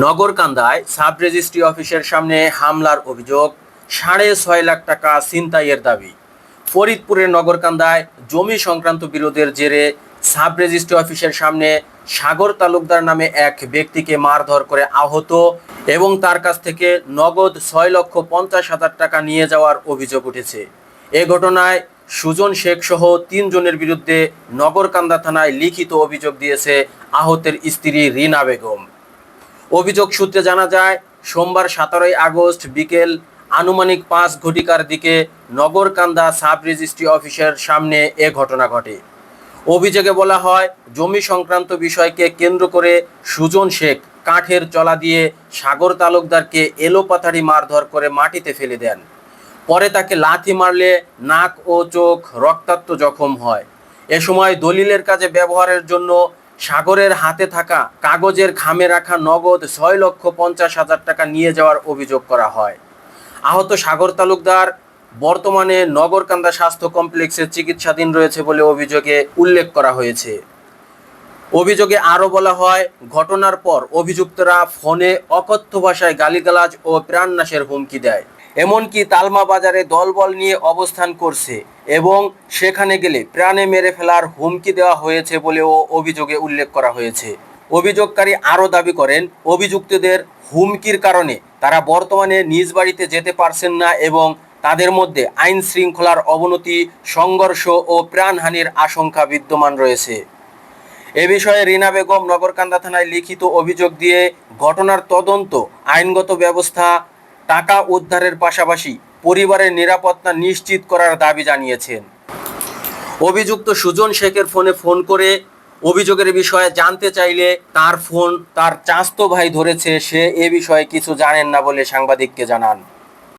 নগরকান্দায় sub registry অফিসের সামনে হামলার অভিযোগ, 6.5 লাখ টাকা ছিনতাইয়ের দাবি। ফরিদপুরের নগরকান্দায় জমি সংক্রান্ত বিরোধের জেরে সাব রেজিস্ট্রি অফিসের সামনে সাগর তালুকদার নামে এক ব্যক্তিকে মারধর করে আহত এবং তার কাছ থেকে নগদ 6,50,000 টাকা নিয়ে যাওয়ার অভিযোগ উঠেছে। এ ঘটনায় সুজন শেখ সহ 3 জনের বিরুদ্ধে নগরকান্দা থানায় লিখিত অভিযোগ দিয়েছে আহতের স্ত্রী রিনা বেগম। অভিযোগ সূত্রে জানা যায়, সোমবার 17 আগস্ট বিকেল আনুমানিক 5 ঘটিকার দিকে নগরকান্দা সাব রেজিস্ট্রি অফিসের সামনে এ ঘটনা ঘটে। অভিযোগে বলা হয়, জমি সংক্রান্ত বিষয়কে কেন্দ্র করে সুজন শেখ কাঠের চলা দিয়ে সাগর তালুকদারকে এলোপাথাড়ি মারধর করে মাটিতে ফেলে দেন। পরে তাকে লাথি মারলে নাক ও চোখ রক্তাক্ত জখম হয়। এ সময় দলিলের কাজে ব্যবহারের জন্য সাগরের হাতে থাকা কাগজের খামে রাখা নগদ 6,50,000 টাকা নিয়ে যাওয়ার অভিযোগ করা হয়। আহত সাগর তালুকদার বর্তমানে নগরকান্দা স্বাস্থ্য কমপ্লেক্সে চিকিৎসাধীন রয়েছে বলে অভিযোগে উল্লেখ করা হয়েছে। অভিযোগে আরও বলা হয়, ঘটনার পর অভিযুক্তরা ফোনে অকথ্য ভাষায় গালিগালাজ ও প্রাণনাশের হুমকি দেয়। এমনকি তালমা বাজারে দলবল নিয়ে অবস্থান করছে এবং সেখানে গেলে প্রাণে মেরে ফেলার হুমকি দেওয়া হয়েছে বলেও অভিযোগে উল্লেখ করা হয়েছে। অভিযোগকারী আরও দাবি করেন, অভিযুক্তদের হুমকির কারণে তারা বর্তমানে নিজ বাড়িতে যেতে পারছেন না এবং তাদের মধ্যে আইন শৃঙ্খলার অবনতি, সংঘর্ষ ও প্রাণহানির আশঙ্কা বিদ্যমান রয়েছে। এ বিষয়ে রিনা বেগম নগরকান্দা থানায় লিখিত অভিযোগ দিয়ে ঘটনার তদন্ত, আইনগত ব্যবস্থা, টাকা উদ্ধারের পাশাপাশি পরিবারের নিরাপত্তা নিশ্চিত করার দাবি জানিয়েছেন। অভিযুক্ত সুজন শেখের ফোন করে অভিযোগের বিষয়ে জানতে চাইলে তার ফোন তার চাচাতো ভাই ধরেছে, সে এ বিষয়ে কিছু জানেন না বলে সাংবাদিককে জানান।